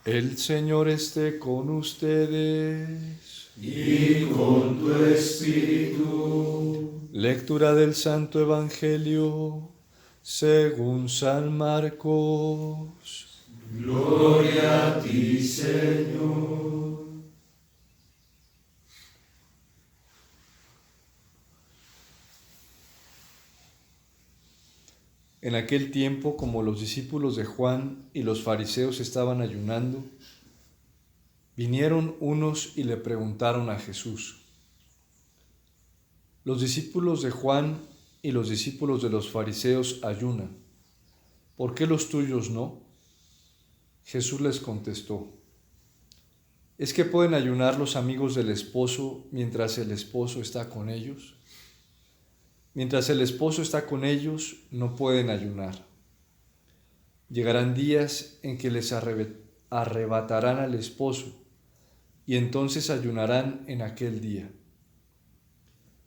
El Señor esté con ustedes. Y con tu espíritu. Lectura del Santo Evangelio según San Marcos. Gloria a ti, Señor. En aquel tiempo, como los discípulos de Juan y los fariseos estaban ayunando, vinieron unos y le preguntaron a Jesús: los discípulos de Juan y los discípulos de los fariseos ayunan, ¿por qué los tuyos no? Jesús les contestó: ¿es que pueden ayunar los amigos del esposo mientras el esposo está con ellos? Mientras el esposo está con ellos, no pueden ayunar. Llegarán días en que les arrebatarán al esposo, y entonces ayunarán en aquel día.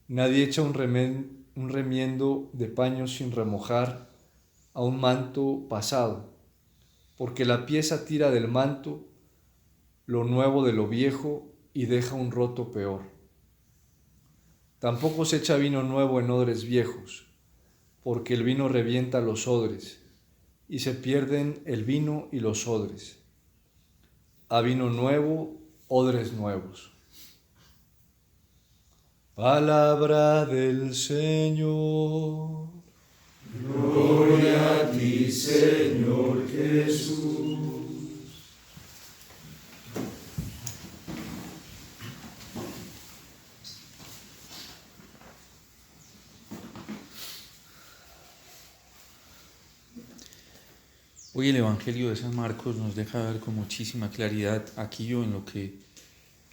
Nadie echa un remiendo de paño sin remojar a un manto pasado, porque la pieza tira del manto lo nuevo de lo viejo y deja un roto peor. Tampoco se echa vino nuevo en odres viejos, porque el vino revienta los odres, y se pierden el vino y los odres. A vino nuevo, odres nuevos. Palabra del Señor. Gloria a ti, Señor Jesús. Hoy el Evangelio de San Marcos nos deja ver con muchísima claridad aquello en lo que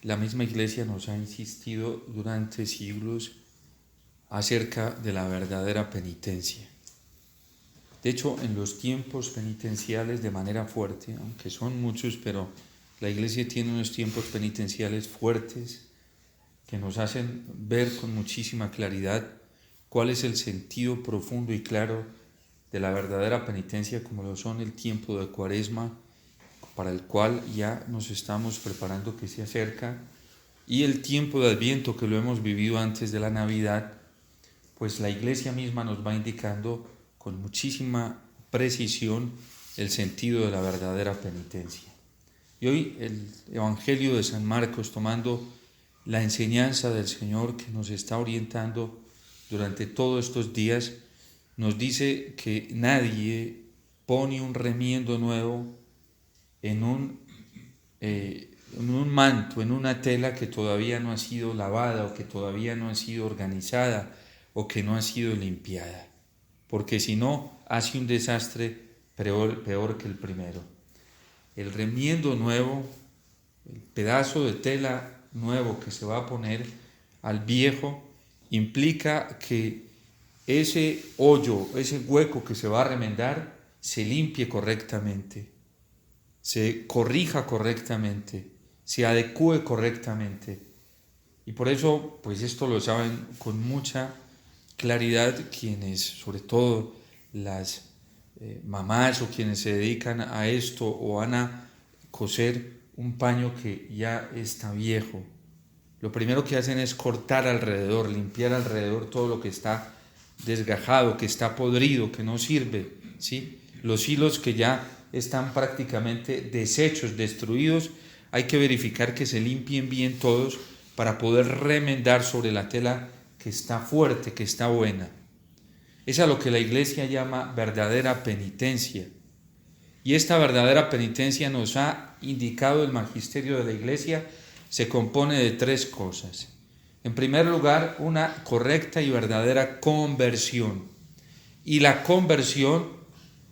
la misma Iglesia nos ha insistido durante siglos acerca de la verdadera penitencia. De hecho, en los tiempos penitenciales de manera fuerte, aunque son muchos, pero la Iglesia tiene unos tiempos penitenciales fuertes que nos hacen ver con muchísima claridad cuál es el sentido profundo y claro de la verdadera penitencia, como lo son el tiempo de Cuaresma, para el cual ya nos estamos preparando, que se acerca, y el tiempo de Adviento, que lo hemos vivido antes de la Navidad, pues la Iglesia misma nos va indicando con muchísima precisión el sentido de la verdadera penitencia. Y hoy el Evangelio de San Marcos, tomando la enseñanza del Señor que nos está orientando durante todos estos días, nos dice que nadie pone un remiendo nuevo en un manto, en una tela que todavía no ha sido lavada o que todavía no ha sido organizada o que no ha sido limpiada, porque si no, hace un desastre peor que el primero. El remiendo nuevo, el pedazo de tela nuevo que se va a poner al viejo, implica que ese hoyo, ese hueco que se va a remendar, se limpie correctamente, se corrija correctamente, se adecúe correctamente. Y por eso, pues esto lo saben con mucha claridad quienes, sobre todo las mamás o quienes se dedican a esto o van a coser un paño que ya está viejo. Lo primero que hacen es cortar alrededor, limpiar alrededor todo lo que está desgajado, que está podrido, que no sirve, ¿sí? Los hilos que ya están prácticamente deshechos, destruidos, hay que verificar que se limpien bien todos para poder remendar sobre la tela que está fuerte, que está buena. Es a lo que la Iglesia llama verdadera penitencia. Y esta verdadera penitencia, nos ha indicado el magisterio de la Iglesia, se compone de 3 cosas. En primer lugar, una correcta y verdadera conversión. Y la conversión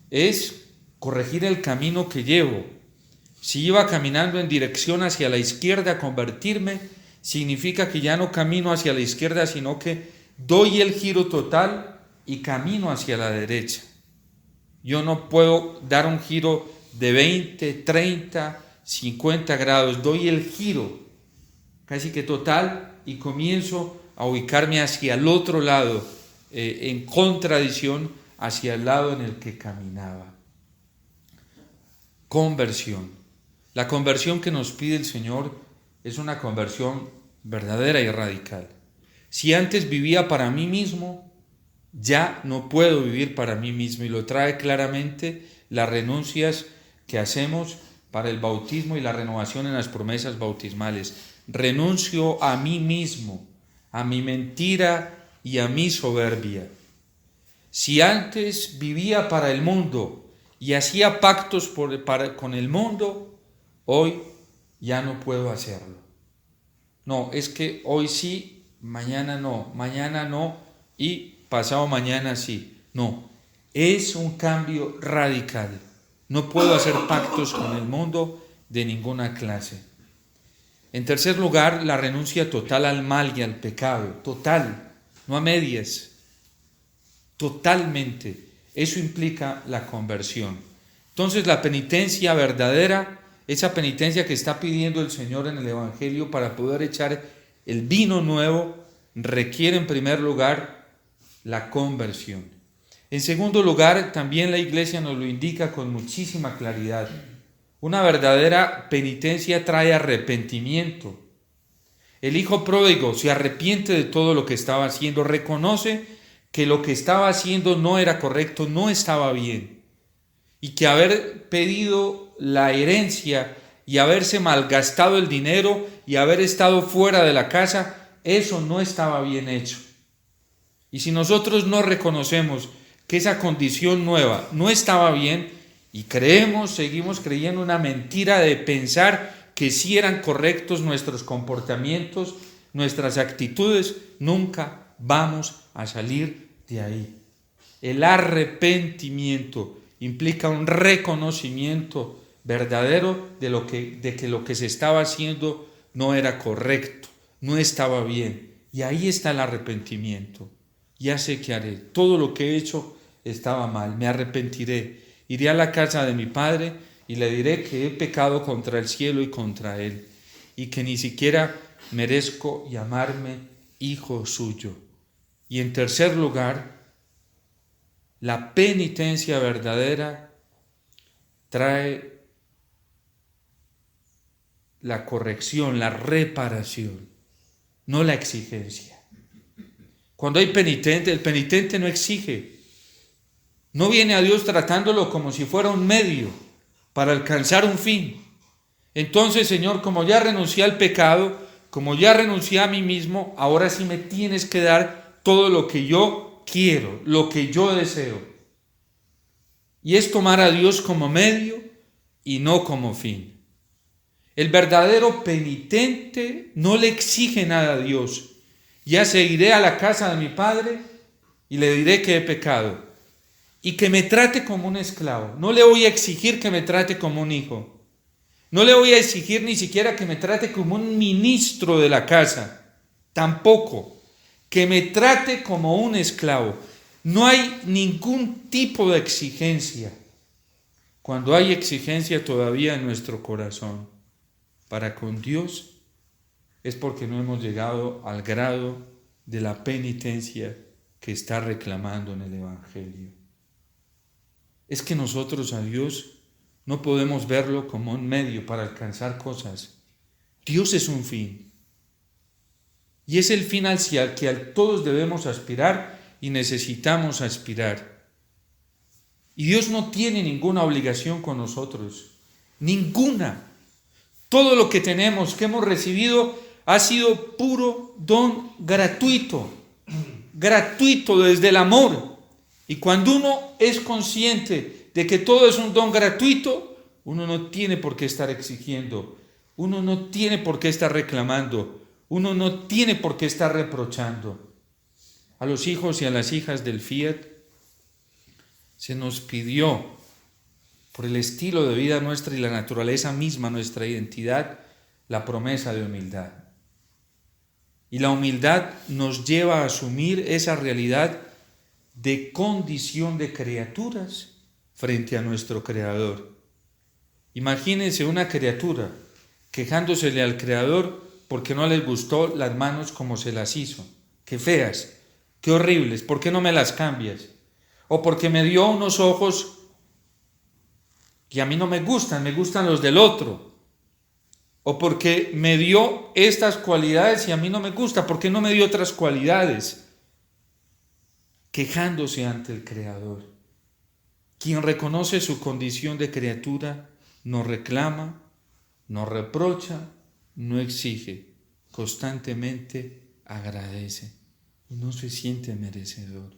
es corregir el camino que llevo. Si iba caminando en dirección hacia la izquierda, convertirme significa que ya no camino hacia la izquierda, sino que doy el giro total y camino hacia la derecha. Yo no puedo dar un giro de 20, 30, 50 grados, doy el giro casi que total y comienzo a ubicarme hacia el otro lado, en contradicción hacia el lado en el que caminaba. Conversión. La conversión que nos pide el Señor es una conversión verdadera y radical. Si antes vivía para mí mismo, ya no puedo vivir para mí mismo, y lo trae claramente las renuncias que hacemos para el bautismo y la renovación en las promesas bautismales. Renuncio a mí mismo, a mi mentira y a mi soberbia. Si antes vivía para el mundo y hacía pactos con el mundo, hoy ya no puedo hacerlo. No, es que hoy sí, mañana no y pasado mañana sí. No, es un cambio radical. No puedo hacer pactos con el mundo de ninguna clase. En tercer lugar, la renuncia total al mal y al pecado. Total, no a medias. Totalmente. Eso implica la conversión. Entonces, la penitencia verdadera, esa penitencia que está pidiendo el Señor en el Evangelio para poder echar el vino nuevo, requiere en primer lugar la conversión. En segundo lugar, también la Iglesia nos lo indica con muchísima claridad. Una verdadera penitencia trae arrepentimiento. El hijo pródigo se arrepiente de todo lo que estaba haciendo, reconoce que lo que estaba haciendo no era correcto, no estaba bien, y que haber pedido la herencia y haberse malgastado el dinero y haber estado fuera de la casa, eso no estaba bien hecho. Y si nosotros no reconocemos que esa condición nueva no estaba bien y seguimos creyendo una mentira de pensar que sí eran correctos nuestros comportamientos, nuestras actitudes, nunca vamos a salir de ahí. El arrepentimiento implica un reconocimiento verdadero de que lo que se estaba haciendo no era correcto, no estaba bien. Y ahí está el arrepentimiento. Ya sé qué haré, todo lo que he hecho estaba mal, me arrepentiré, iré a la casa de mi padre y le diré que he pecado contra el cielo y contra él, y que ni siquiera merezco llamarme hijo suyo. Y en tercer lugar, la penitencia verdadera trae la corrección, la reparación, no la exigencia. Cuando hay penitente, el penitente no exige. No viene a Dios tratándolo como si fuera un medio para alcanzar un fin. Entonces, Señor, como ya renuncié al pecado, como ya renuncié a mí mismo, ahora sí me tienes que dar todo lo que yo quiero, lo que yo deseo. Y es tomar a Dios como medio y no como fin. El verdadero penitente no le exige nada a Dios. Ya seguiré a la casa de mi padre y le diré que he pecado. Y que me trate como un esclavo. No le voy a exigir que me trate como un hijo. No le voy a exigir ni siquiera que me trate como un ministro de la casa. Tampoco. Que me trate como un esclavo. No hay ningún tipo de exigencia. Cuando hay exigencia todavía en nuestro corazón para con Dios, es porque no hemos llegado al grado de la penitencia que está reclamando en el Evangelio. Es que nosotros a Dios no podemos verlo como un medio para alcanzar cosas. Dios es un fin. Y es el fin hacia el que todos debemos aspirar y necesitamos aspirar. Y Dios no tiene ninguna obligación con nosotros. Ninguna. Todo lo que tenemos, que hemos recibido, ha sido puro don gratuito. Gratuito desde el amor. Y cuando uno es consciente de que todo es un don gratuito, uno no tiene por qué estar exigiendo, uno no tiene por qué estar reclamando, uno no tiene por qué estar reprochando. A los hijos y a las hijas del Fiat se nos pidió, por el estilo de vida nuestra y la naturaleza misma, nuestra identidad, la promesa de humildad. Y la humildad nos lleva a asumir esa realidad de condición de criaturas frente a nuestro Creador. Imagínense una criatura quejándosele al Creador porque no les gustó las manos como se las hizo. Qué feas, qué horribles, ¿por qué no me las cambias? O porque me dio unos ojos que a mí no me gustan los del otro. o porque me dio estas cualidades y a mí no me gusta, ¿por qué no me dio otras cualidades? Quejándose ante el Creador. Quien reconoce su condición de criatura no reclama, no reprocha, no exige, constantemente agradece y no se siente merecedor.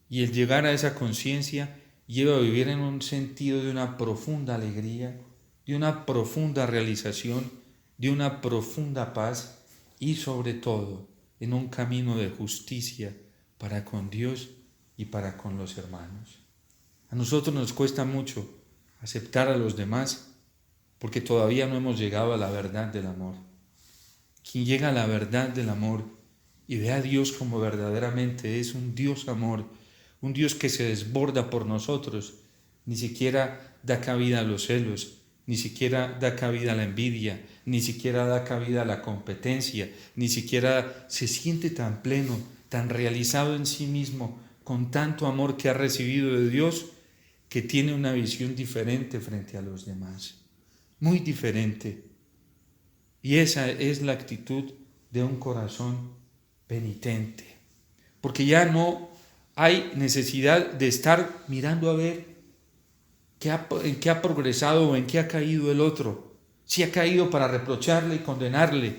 Y el llegar a esa conciencia lleva a vivir en un sentido de una profunda alegría, de una profunda realización, de una profunda paz y sobre todo en un camino de justicia para con Dios y para con los hermanos. A nosotros nos cuesta mucho aceptar a los demás porque todavía no hemos llegado a la verdad del amor. Quien llega a la verdad del amor y ve a Dios como verdaderamente es un Dios amor, un Dios que se desborda por nosotros, ni siquiera da cabida a los celos, ni siquiera da cabida a la envidia, ni siquiera da cabida a la competencia, ni siquiera se siente tan pleno, tan realizado en sí mismo, con tanto amor que ha recibido de Dios, que tiene una visión diferente frente a los demás, muy diferente. Y esa es la actitud de un corazón penitente, porque ya no hay necesidad de estar mirando a ver en qué ha progresado o en qué ha caído el otro, si ha caído para reprocharle y condenarle,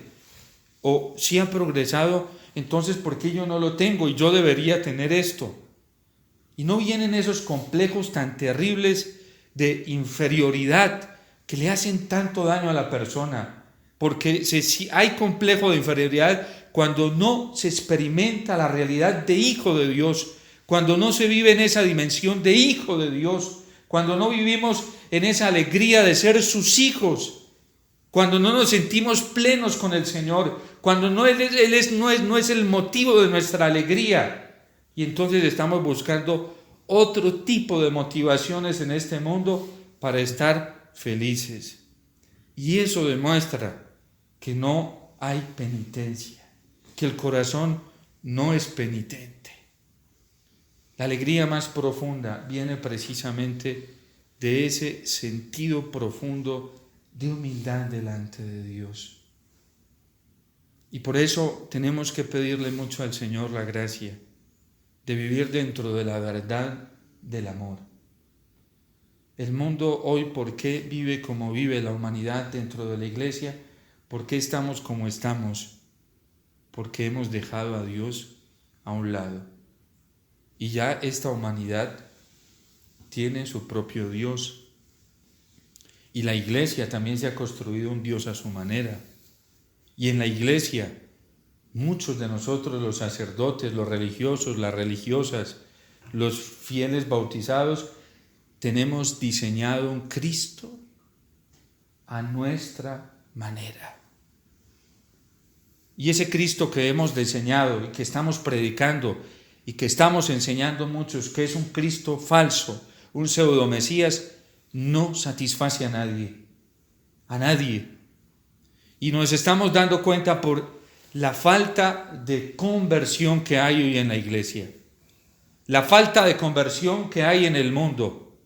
o si ha progresado, entonces ¿por qué yo no lo tengo y yo debería tener esto? Y no vienen esos complejos tan terribles de inferioridad que le hacen tanto daño a la persona, porque si hay complejo de inferioridad cuando no se experimenta la realidad de hijo de Dios, cuando no se vive en esa dimensión de hijo de Dios, cuando no vivimos en esa alegría de ser sus hijos, cuando no nos sentimos plenos con el Señor, cuando no es el motivo de nuestra alegría. Y entonces estamos buscando otro tipo de motivaciones en este mundo para estar felices. Y eso demuestra que no hay penitencia, que el corazón no es penitente. La alegría más profunda viene precisamente de ese sentido profundo de humildad delante de Dios. Y por eso tenemos que pedirle mucho al Señor la gracia de vivir dentro de la verdad del amor. El mundo hoy, ¿por qué vive como vive la humanidad dentro de la iglesia? ¿Por qué estamos como estamos? Porque hemos dejado a Dios a un lado. Y ya esta humanidad tiene su propio Dios. Y la iglesia también se ha construido un Dios a su manera. Y en la iglesia, muchos de nosotros, los sacerdotes, los religiosos, las religiosas, los fieles bautizados, tenemos diseñado un Cristo a nuestra manera. Y ese Cristo que hemos diseñado y que estamos predicando y que estamos enseñando muchos que es un Cristo falso, un pseudo-mesías, no satisface a nadie. Y nos estamos dando cuenta por la falta de conversión que hay hoy en la iglesia, la falta de conversión que hay en el mundo.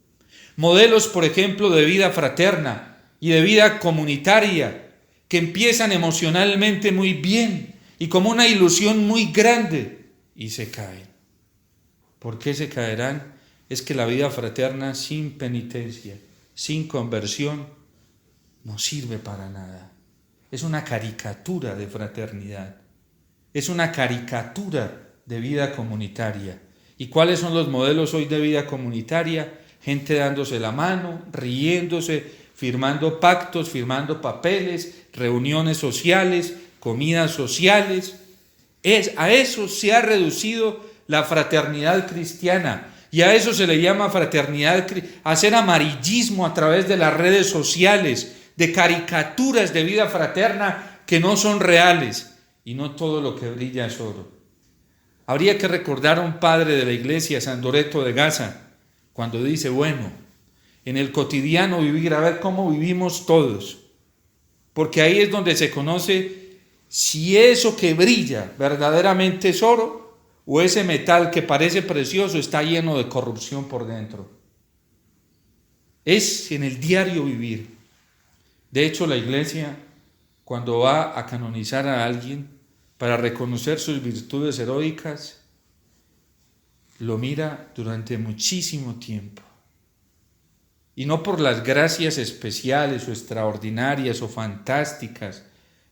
Modelos, por ejemplo, de vida fraterna y de vida comunitaria que empiezan emocionalmente muy bien y como una ilusión muy grande y se caen. ¿Por qué se caerán? Es que la vida fraterna sin penitencia, sin conversión, no sirve para nada. Es una caricatura de fraternidad, es una caricatura de vida comunitaria. ¿Y cuáles son los modelos hoy de vida comunitaria? Gente dándose la mano, riéndose, firmando pactos, firmando papeles, reuniones sociales, comidas sociales. A eso se ha reducido la fraternidad cristiana y a eso se le llama fraternidad, hacer amarillismo a través de las redes sociales, de caricaturas de vida fraterna que no son reales y no todo lo que brilla es oro. Habría que recordar a un padre de la iglesia, San Doreto de Gaza, cuando dice, bueno, en el cotidiano vivir, a ver cómo vivimos todos, porque ahí es donde se conoce si eso que brilla verdaderamente es oro o ese metal que parece precioso está lleno de corrupción por dentro. Es en el diario vivir. De hecho, la Iglesia, cuando va a canonizar a alguien para reconocer sus virtudes heroicas, lo mira durante muchísimo tiempo. Y no por las gracias especiales o extraordinarias o fantásticas.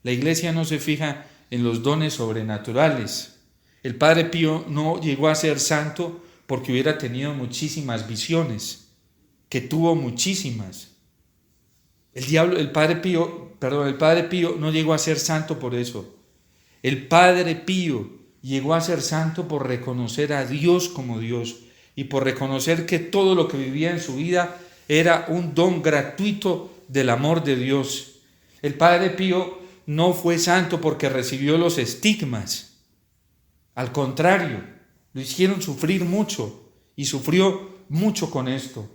La Iglesia no se fija en los dones sobrenaturales. El Padre Pío no llegó a ser santo porque hubiera tenido muchísimas visiones, que tuvo muchísimas. El Padre Pío no llegó a ser santo por eso. El Padre Pío llegó a ser santo por reconocer a Dios como Dios y por reconocer que todo lo que vivía en su vida era un don gratuito del amor de Dios. El Padre Pío no fue santo porque recibió los estigmas. Al contrario, lo hicieron sufrir mucho y sufrió mucho con esto.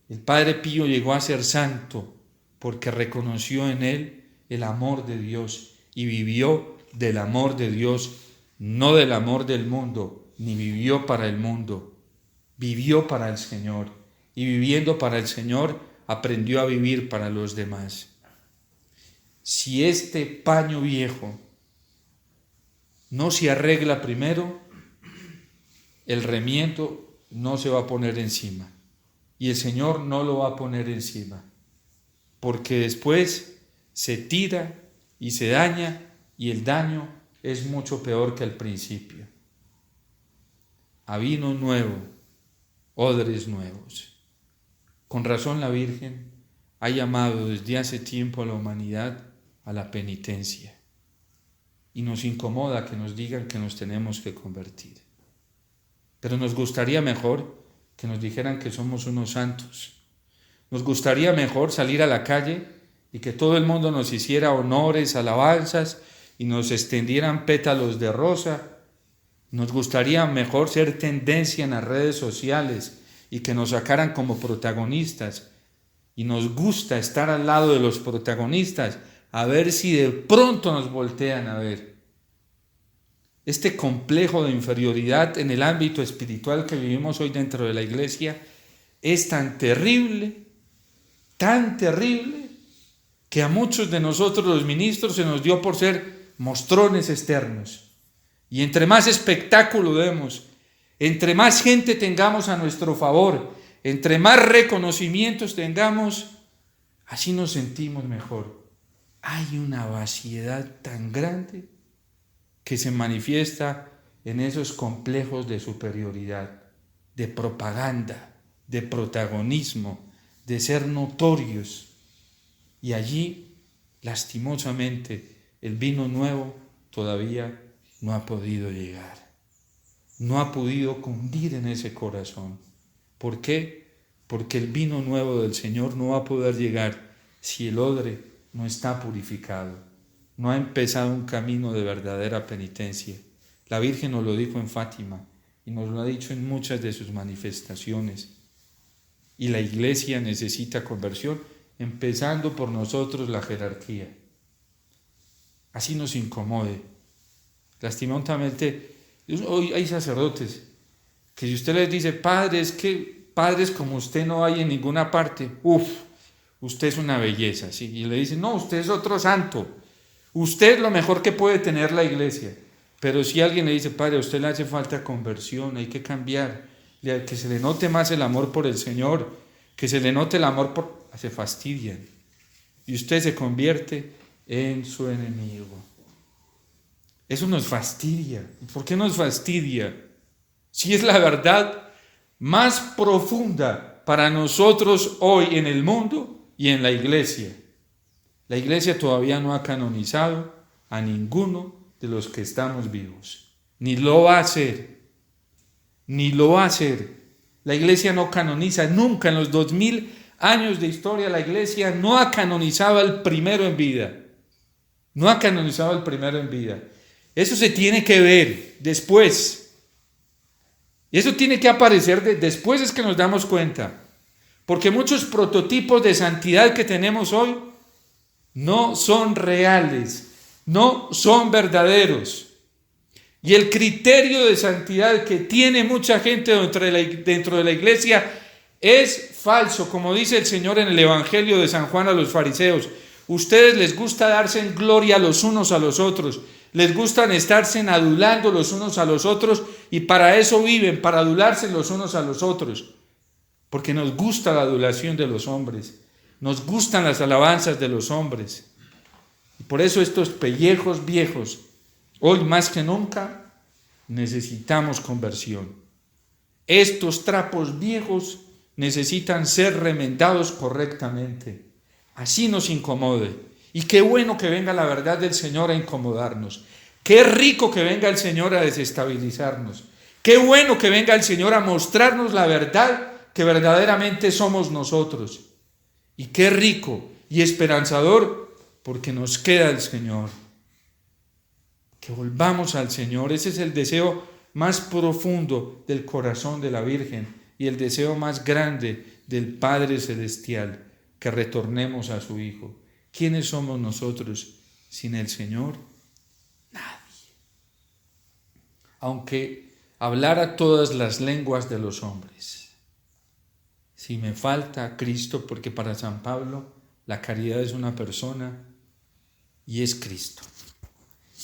El Padre Pío llegó a ser santo porque reconoció en él el amor de Dios y vivió del amor de Dios, no del amor del mundo, ni vivió para el mundo, vivió para el Señor, y viviendo para el Señor aprendió a vivir para los demás. Si este paño viejo no se arregla primero, el remiendo no se va a poner encima, y el Señor no lo va a poner encima, porque después se tira y se daña, y el daño es mucho peor que al principio. A vino nuevo, odres nuevos. Con razón la Virgen ha llamado desde hace tiempo a la humanidad a la penitencia, y nos incomoda que nos digan que nos tenemos que convertir. Pero nos gustaría mejor que nos dijeran que somos unos santos. Nos gustaría mejor salir a la calle y que todo el mundo nos hiciera honores, alabanzas y nos extendieran pétalos de rosa. Nos gustaría mejor ser tendencia en las redes sociales y que nos sacaran como protagonistas. Y nos gusta estar al lado de los protagonistas, a ver si de pronto nos voltean a ver. Este complejo de inferioridad en el ámbito espiritual que vivimos hoy dentro de la Iglesia es tan terrible, que a muchos de nosotros los ministros se nos dio por ser mostrones externos. Y entre más espectáculo demos, entre más gente tengamos a nuestro favor, entre más reconocimientos tengamos, así nos sentimos mejor. Hay una vaciedad tan grande que se manifiesta en esos complejos de superioridad, de propaganda, de protagonismo, de ser notorios. Y allí, lastimosamente, el vino nuevo todavía no ha podido llegar. No ha podido cundir en ese corazón. ¿Por qué? Porque el vino nuevo del Señor no va a poder llegar si el odre no está purificado. No ha empezado un camino de verdadera penitencia. La Virgen nos lo dijo en Fátima y nos lo ha dicho en muchas de sus manifestaciones. Y la Iglesia necesita conversión, empezando por nosotros la jerarquía. Así nos incomode. Lastimosamente, hoy hay sacerdotes que si usted les dice, padres como usted no hay en ninguna parte, usted es una belleza, ¿sí? Y le dicen, no, usted es otro santo, usted es lo mejor que puede tener la Iglesia. Pero si alguien le dice, padre, a usted le hace falta conversión, hay que cambiar, que se le note más el amor por el Señor, que se le note el amor se fastidian, y usted se convierte en su enemigo. Eso nos fastidia. ¿Por qué nos fastidia? Si es la verdad más profunda para nosotros hoy en el mundo y en la Iglesia. La Iglesia todavía no ha canonizado a ninguno de los que estamos vivos. Ni lo va a hacer. Ni lo va a hacer. La Iglesia no canoniza nunca. En los 2000 años de historia, la Iglesia no ha canonizado al primero en vida. No ha canonizado al primero en vida. Eso se tiene que ver después. Y eso tiene que aparecer después, es que nos damos cuenta. Porque muchos prototipos de santidad que tenemos hoy no son reales, no son verdaderos. Y el criterio de santidad que tiene mucha gente dentro de la Iglesia es falso, como dice el Señor en el Evangelio de San Juan a los fariseos. Ustedes les gusta darse en gloria los unos a los otros, les gustan estarse adulando los unos a los otros y para eso viven, para adularse los unos a los otros, porque nos gusta la adulación de los hombres, nos gustan las alabanzas de los hombres. Y por eso estos pellejos viejos, hoy más que nunca, necesitamos conversión. Estos trapos viejos necesitan ser remendados correctamente. Así nos incomode. Y qué bueno que venga la verdad del Señor a incomodarnos. Qué rico que venga el Señor a desestabilizarnos. Qué bueno que venga el Señor a mostrarnos la verdad que verdaderamente somos nosotros. Y qué rico y esperanzador porque nos queda el Señor. Que volvamos al Señor. Ese es el deseo más profundo del corazón de la Virgen y el deseo más grande del Padre Celestial, que retornemos a su Hijo. ¿Quiénes somos nosotros sin el Señor? Nadie. Aunque hablara todas las lenguas de los hombres, si me falta Cristo, porque para San Pablo la caridad es una persona y es Cristo.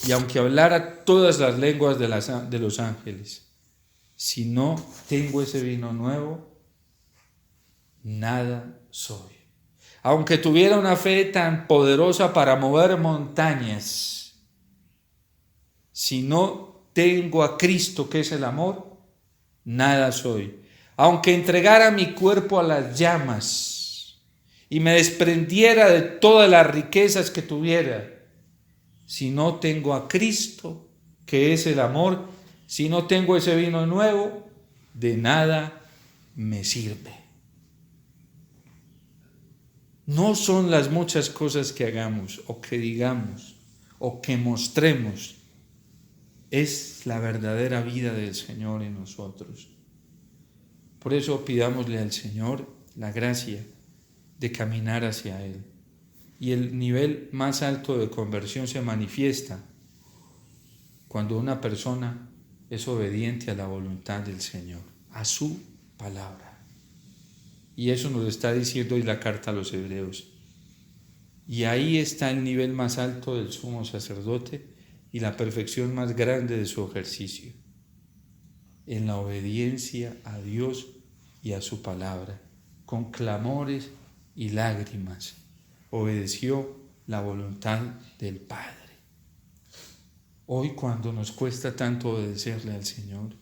Y aunque hablara todas las lenguas de los ángeles, si no tengo ese vino nuevo, nada soy. Aunque tuviera una fe tan poderosa para mover montañas, si no tengo a Cristo, que es el amor, nada soy. Aunque entregara mi cuerpo a las llamas y me desprendiera de todas las riquezas que tuviera, si no tengo a Cristo, que es el amor, si no tengo ese vino nuevo, de nada me sirve. No son las muchas cosas que hagamos o que digamos o que mostremos, es la verdadera vida del Señor en nosotros. Por eso pidámosle al Señor la gracia de caminar hacia Él. Y el nivel más alto de conversión se manifiesta cuando una persona es obediente a la voluntad del Señor, a su palabra. Y eso nos está diciendo hoy la carta a los Hebreos. Y ahí está el nivel más alto del sumo sacerdote y la perfección más grande de su ejercicio, en la obediencia a Dios y a su palabra, con clamores y lágrimas. Obedeció la voluntad del Padre. Hoy, cuando nos cuesta tanto obedecerle al Señor,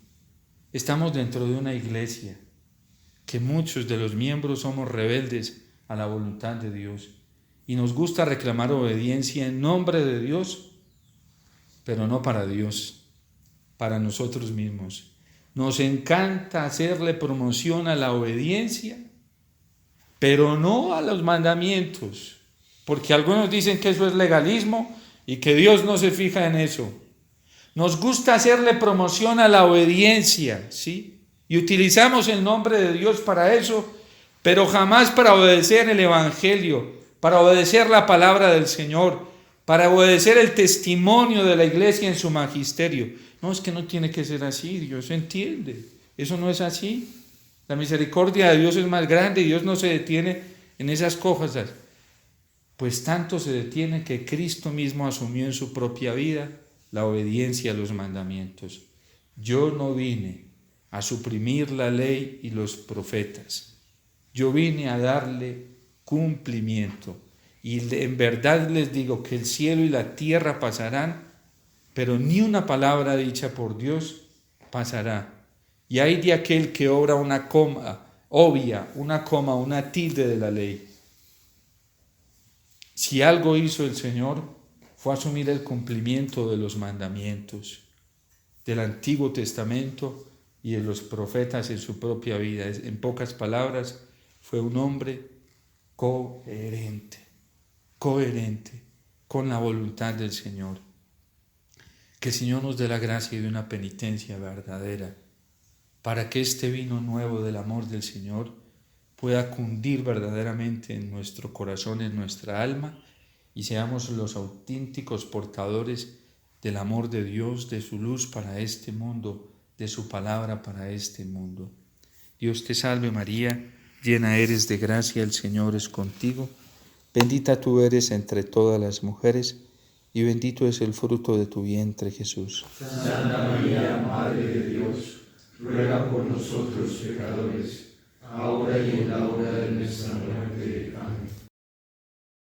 estamos dentro de una iglesia que muchos de los miembros somos rebeldes a la voluntad de Dios y nos gusta reclamar obediencia en nombre de Dios, pero no para Dios, para nosotros mismos. Nos encanta hacerle promoción a la obediencia, pero no a los mandamientos, porque algunos dicen que eso es legalismo y que Dios no se fija en eso. Nos gusta hacerle promoción a la obediencia, ¿sí? Y utilizamos el nombre de Dios para eso, pero jamás para obedecer el Evangelio, para obedecer la palabra del Señor, para obedecer el testimonio de la iglesia en su magisterio. No, es que no tiene que ser así, Dios entiende, eso no es así. La misericordia de Dios es más grande y Dios no se detiene en esas cosas. Pues tanto se detiene que Cristo mismo asumió en su propia vida la obediencia a los mandamientos. Yo no vine a suprimir la ley y los profetas. Yo vine a darle cumplimiento. Y en verdad les digo que el cielo y la tierra pasarán, pero ni una palabra dicha por Dios pasará. Y hay de aquel que obra una coma, una tilde de la ley. Si algo hizo el Señor, fue asumir el cumplimiento de los mandamientos del Antiguo Testamento y de los profetas en su propia vida. En pocas palabras, fue un hombre coherente con la voluntad del Señor. Que el Señor nos dé la gracia de una penitencia verdadera, para que este vino nuevo del amor del Señor pueda cundir verdaderamente en nuestro corazón, en nuestra alma, y seamos los auténticos portadores del amor de Dios, de su luz para este mundo, de su palabra para este mundo. Dios te salve María, llena eres de gracia, el Señor es contigo. Bendita tú eres entre todas las mujeres, y bendito es el fruto de tu vientre, Jesús. Santa María, Madre de Dios, ruega por nosotros pecadores, ahora y en la hora de nuestra muerte. Amén.